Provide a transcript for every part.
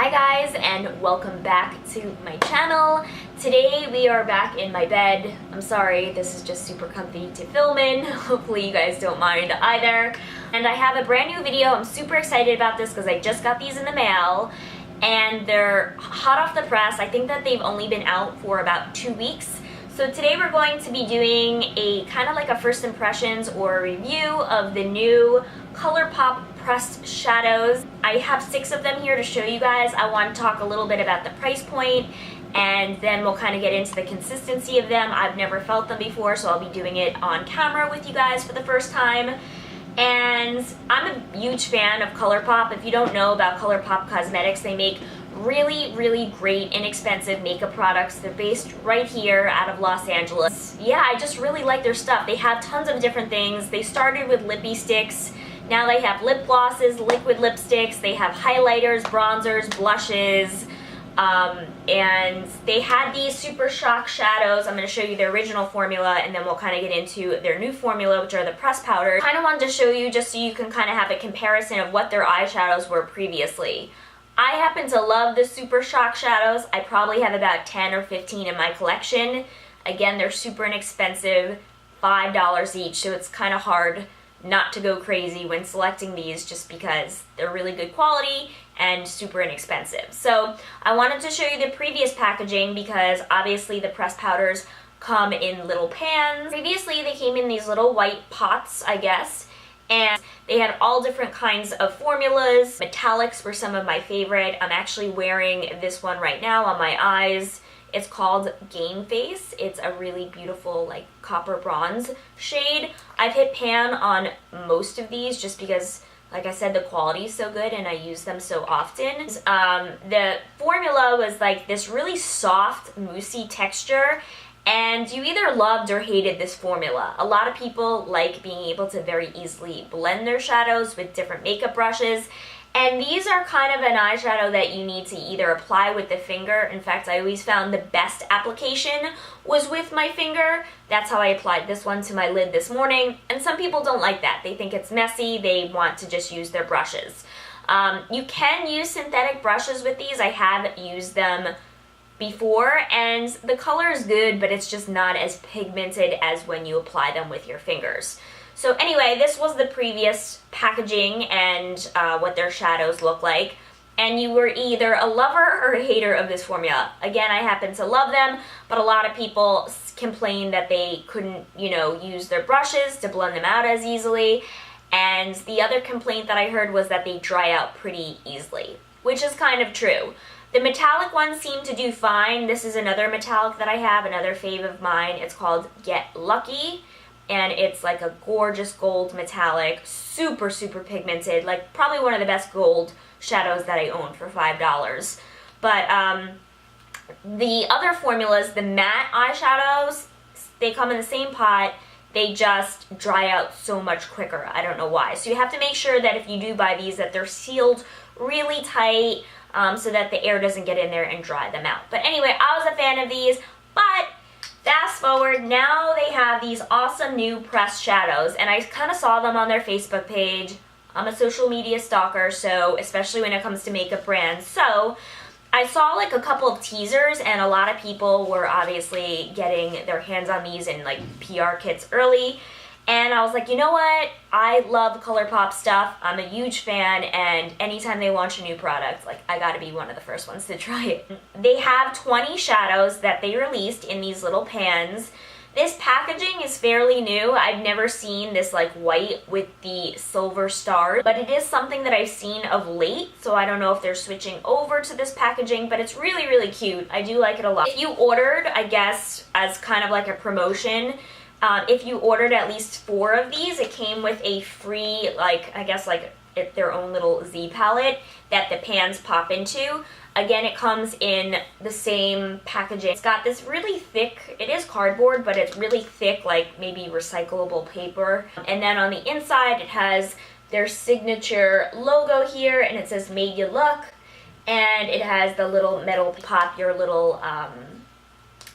Hi guys, and welcome back to my channel. Today we are back in my bed. I'm sorry, this is just super comfy to film in. Hopefully you guys don't mind either. And I have a brand new video. I'm super excited about this because I just got these in the mail and they're hot off the press. I think that they've only been out for about 2 weeks. So today we're going to be doing a kind of like a first impressions or review of the new ColourPop pressed shadows. I have 6 of them here to show you guys. I want to talk a little bit about the price point and then we'll kind of get into the consistency of them. I've never felt them before, so I'll be doing it on camera with you guys for the first time. And I'm a huge fan of ColourPop. If you don't know about ColourPop Cosmetics, they make really great inexpensive makeup products. They're based right here out of Los Angeles. Yeah, I just really like their stuff. They have tons of different things. They started with lippy sticks. Now they have lip glosses, liquid lipsticks, they have highlighters, bronzers, blushes, and they had these Super Shock shadows. I'm going to show you their original formula and then we'll kind of get into their new formula, which are the pressed powders. I kind of wanted to show you just so you can kind of have a comparison of what their eyeshadows were previously. I happen to love the Super Shock shadows. I probably have about 10 or 15 in my collection. Again, they're super inexpensive, $5 each, so it's kind of hard not to go crazy when selecting these just because they're really good quality and super inexpensive. So I wanted to show you the previous packaging because obviously the pressed powders come in little pans. Previously they came in these little white pots, I guess, and they had all different kinds of formulas. Metallics were some of my favorite. I'm actually wearing this one right now on my eyes. It's called Game Face. It's a really beautiful like copper bronze shade. I've hit pan on most of these just because, like I said, the quality is so good and I use them so often. The formula was like this really soft, moussey texture, and you either loved or hated this formula. A lot of people like being able to very easily blend their shadows with different makeup brushes. And these are kind of an eyeshadow that you need to either apply with the finger. In fact, I always found the best application was with my finger. That's how I applied this one to my lid this morning. And some people don't like that. They think it's messy. They want to just use their brushes. You can use synthetic brushes with these. I have used them before, and the color is good, but it's just not as pigmented as when you apply them with your fingers. So anyway, this was the previous packaging and what their shadows look like. And you were either a lover or a hater of this formula. Again, I happen to love them, but a lot of people complained that they couldn't, use their brushes to blend them out as easily. And the other complaint that I heard was that they dry out pretty easily, which is kind of true. The metallic ones seem to do fine. This is another metallic that I have, another fave of mine. It's called Get Lucky. And it's like a gorgeous gold metallic, super pigmented, like probably one of the best gold shadows that I own for $5. But the other formulas, the matte eyeshadows, they come in the same pot, they just dry out so much quicker. I don't know why. So you have to make sure that if you do buy these that they're sealed really tight so that the air doesn't get in there and dry them out. But anyway, I was a fan of these, but fast forward, now they have these awesome new pressed shadows, and I kind of saw them on their Facebook page. I'm a social media stalker, so especially when it comes to makeup brands. So I saw like a couple of teasers, and a lot of people were obviously getting their hands on these in like PR kits early. And I was like, you know what? I love ColourPop stuff. I'm a huge fan, and anytime they launch a new product, like I gotta be one of the first ones to try it. They have 20 shadows that they released in these little pans. This packaging is fairly new. I've never seen this like white with the silver stars, but it is something that I've seen of late, so I don't know if they're switching over to this packaging, but it's really cute. I do like it a lot. If you ordered, I guess, as kind of like a promotion, if you ordered at least 4 of these, it came with a free, their own little Z palette that the pans pop into. Again, it comes in the same packaging. It's got this really thick, it is cardboard, but it's really thick, like maybe recyclable paper. And then on the inside, it has their signature logo here, and it says Made You Look. And it has the little metal pop your little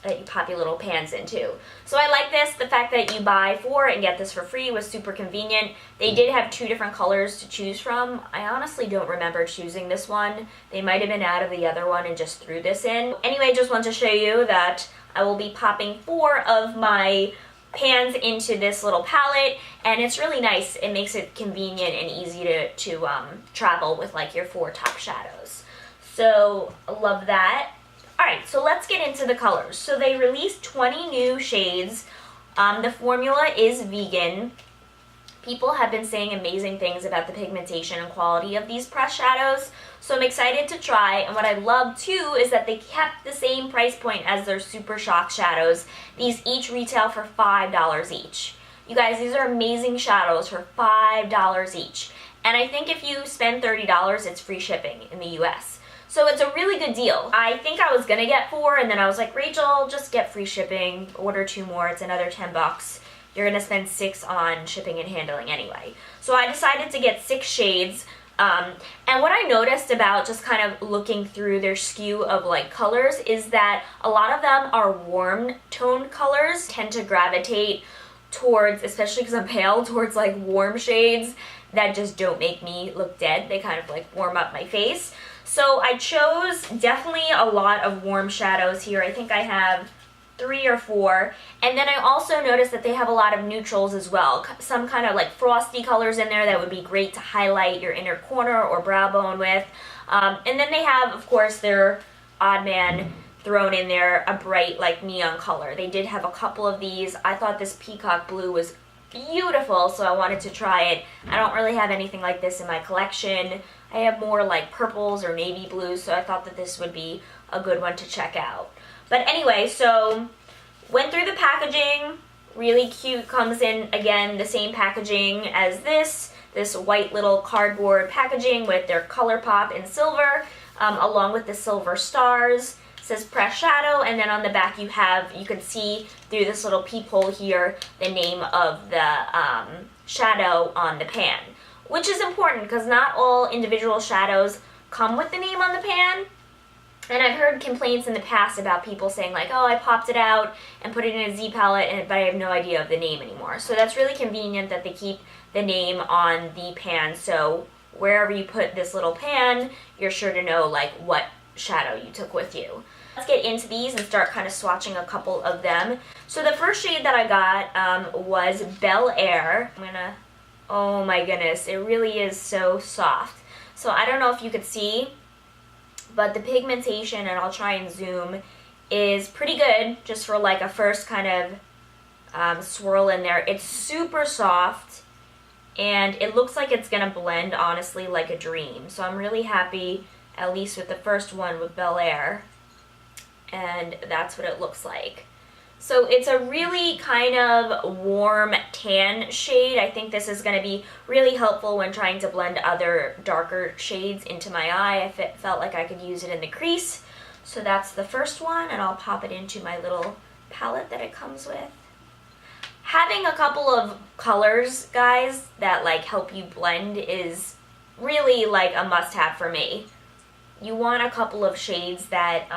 that you pop your little pans into. So I like this. The fact that you buy 4 and get this for free was super convenient. They did have 2 different colors to choose from. I honestly don't remember choosing this one. They might have been out of the other one and just threw this in. Anyway, just want to show you that I will be popping 4 of my pans into this little palette, and it's really nice. It makes it convenient and easy to travel with like your 4 top shadows. So I love that. Alright, so let's get into the colors. So they released 20 new shades. The formula is vegan. People have been saying amazing things about the pigmentation and quality of these pressed shadows, so I'm excited to try. And what I love too is that they kept the same price point as their Super Shock shadows. These each retail for $5 each. You guys, these are amazing shadows for $5 each. And I think if you spend $30, it's free shipping in the US. So it's a really good deal. I think I was gonna get 4, and then I was like, Rachel, just get free shipping, order 2 more, it's another $10. You're gonna spend 6 on shipping and handling anyway. So I decided to get 6 shades. And what I noticed about just kind of looking through their SKU of like colors is that a lot of them are warm toned colors, tend to gravitate towards, especially because I'm pale, towards like warm shades that just don't make me look dead. They kind of like warm up my face. So I chose definitely a lot of warm shadows here. I think I have 3 or 4. And then I also noticed that they have a lot of neutrals as well. Some kind of like frosty colors in there that would be great to highlight your inner corner or brow bone with. And then they have, of course, their odd man thrown in there, a bright like neon color. They did have a couple of these. I thought this peacock blue was beautiful, so I wanted to try it. I don't really have anything like this in my collection. I have more like purples or navy blues, so I thought that this would be a good one to check out. But anyway, so went through the packaging, really cute, comes in again the same packaging as this white little cardboard packaging with their color pop in silver, along with the silver stars. It says press shadow, and then on the back you can see through this little peephole here the name of the shadow on the pan, which is important because not all individual shadows come with the name on the pan. And I've heard complaints in the past about people saying like, oh, I popped it out and put it in a Z palette, but I have no idea of the name anymore. So that's really convenient that they keep the name on the pan, so wherever you put this little pan, you're sure to know like what shadow you took with you. Let's get into these and start kind of swatching a couple of them. So the first shade that I got was Bel Air. Oh my goodness, it really is so soft. So I don't know if you could see, but the pigmentation, and I'll try and zoom, is pretty good just for like a first kind of swirl in there. It's super soft, and it looks like it's gonna blend honestly like a dream. So I'm really happy, at least with the first one with Bel Air, and that's what it looks like. So it's a really kind of warm tan shade. I think this is going to be really helpful when trying to blend other darker shades into my eye. I felt like I could use it in the crease. So that's the first one, and I'll pop it into my little palette that it comes with. Having a couple of colors, guys, that like help you blend is really like a must-have for me. You want a couple of shades that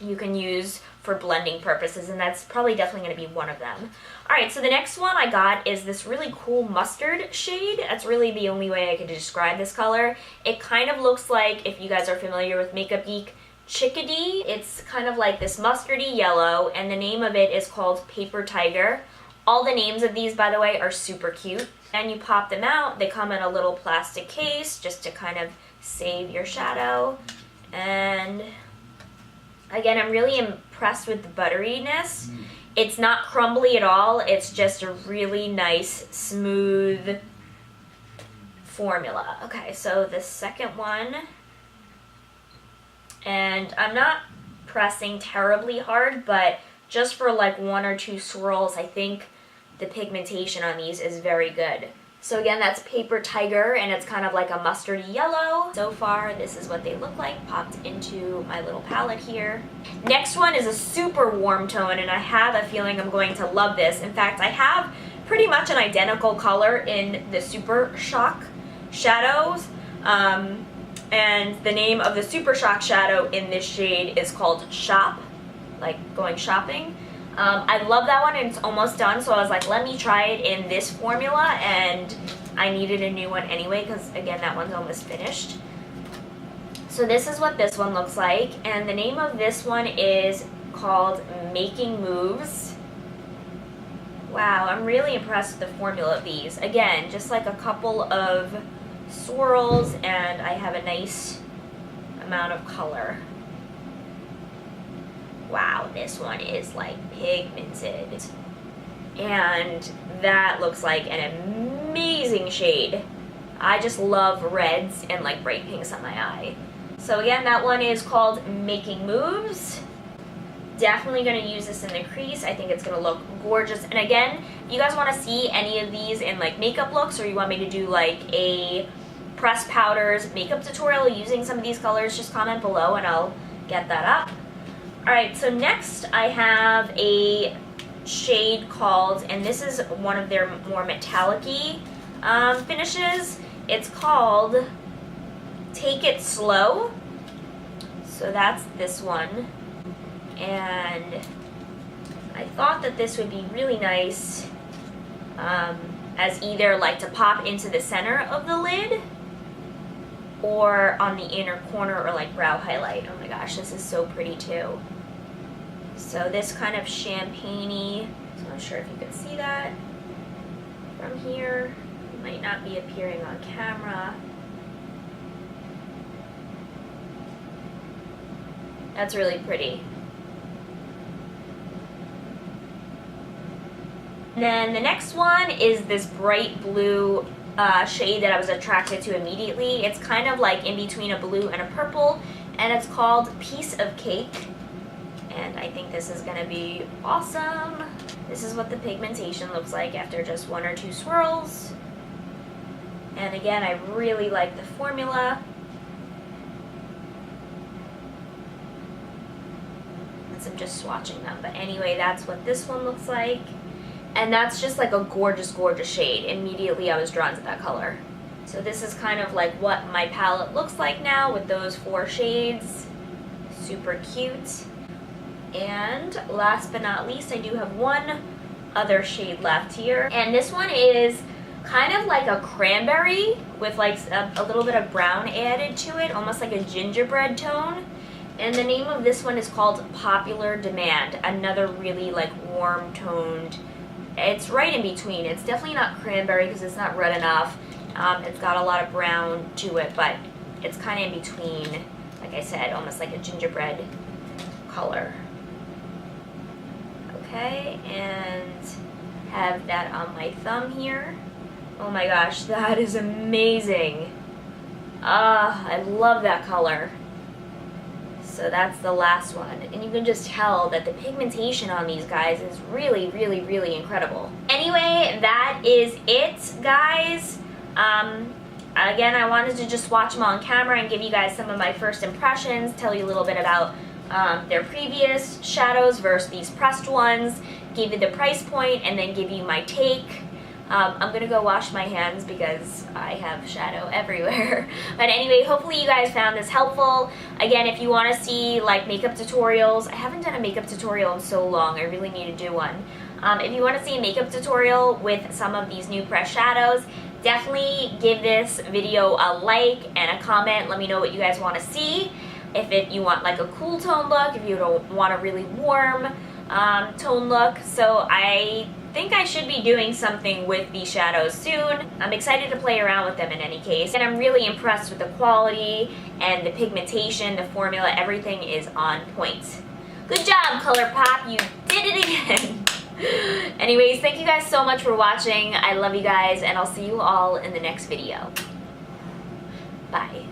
you can use for blending purposes, and that's probably definitely going to be one of them. Alright, so the next one I got is this really cool mustard shade. That's really the only way I could describe this color. It kind of looks like, if you guys are familiar with Makeup Geek, Chickadee. It's kind of like this mustardy yellow, and the name of it is called Paper Tiger. All the names of these, by the way, are super cute. And you pop them out. They come in a little plastic case just to kind of save your shadow. And again, I'm really impressed with the butteriness. It's not crumbly at all. It's just a really nice, smooth formula. Okay, so the second one, and I'm not pressing terribly hard, but just for like 1 or 2 swirls, I think the pigmentation on these is very good. So again, that's Paper Tiger, and it's kind of like a mustardy yellow. So far, this is what they look like, popped into my little palette here. Next one is a super warm tone, and I have a feeling I'm going to love this. In fact, I have pretty much an identical color in the Super Shock shadows. And the name of the Super Shock shadow in this shade is called Shop. like going shopping. I love that one, and it's almost done, so I was like, let me try it in this formula, and I needed a new one anyway because, again, that one's almost finished. So this is what this one looks like, and the name of this one is called Making Moves. Wow, I'm really impressed with the formula of these. Again, just like a couple of swirls, and I have a nice amount of color. Wow, this one is like pigmented. And that looks like an amazing shade. I just love reds and like bright pinks on my eye. So again, that one is called Making Moves. Definitely going to use this in the crease. I think it's going to look gorgeous. And again, if you guys want to see any of these in like makeup looks, or you want me to do like a pressed powders makeup tutorial using some of these colors, just comment below and I'll get that up. Alright, so next I have a shade called, and this is one of their more metallic-y finishes. It's called Take It Slow. So that's this one. And I thought that this would be really nice as either like to pop into the center of the lid or on the inner corner, or like brow highlight. Oh my gosh, this is so pretty too. So this kind of champagne-y, so I'm not sure if you can see that from here. It might not be appearing on camera. That's really pretty. And then the next one is this bright blue shade that I was attracted to immediately. It's kind of like in between a blue and a purple, and it's called Piece of Cake. And I think this is going to be awesome. This is what the pigmentation looks like after just one or two swirls. And again, I really like the formula. I'm just swatching them, but anyway, that's what this one looks like. And that's just like a gorgeous, gorgeous shade. Immediately I was drawn to that color. So this is kind of like what my palette looks like now with those 4 shades. Super cute. And last but not least, I do have one other shade left here. And this one is kind of like a cranberry with like a little bit of brown added to it, almost like a gingerbread tone. And the name of this one is called Popular Demand. Another really like warm toned. It's right in between. It's definitely not cranberry because it's not red enough. It's got a lot of brown to it, but it's kind of in between. Like I said, almost like a gingerbread color. Okay, and have that on my thumb here. Oh my gosh, that is amazing. I love that color. So that's the last one. And you can just tell that the pigmentation on these guys is really, really, really incredible. Anyway, that is it, guys. Again, I wanted to just watch them on camera and give you guys some of my first impressions, tell you a little bit about their previous shadows versus these pressed ones, give you the price point, and then give you my take. I'm gonna go wash my hands because I have shadow everywhere. But anyway, hopefully you guys found this helpful. Again, if you want to see like makeup tutorials, I haven't done a makeup tutorial in so long. I really need to do one. If you want to see a makeup tutorial with some of these new pressed shadows, definitely give this video a like and a comment. Let me know what you guys want to see. If you want like a cool tone look, if you don't want a really warm tone look. So I think I should be doing something with these shadows soon. I'm excited to play around with them in any case. And I'm really impressed with the quality and the pigmentation, the formula, everything is on point. Good job, ColourPop, you did it again. Anyways, thank you guys so much for watching. I love you guys, and I'll see you all in the next video. Bye.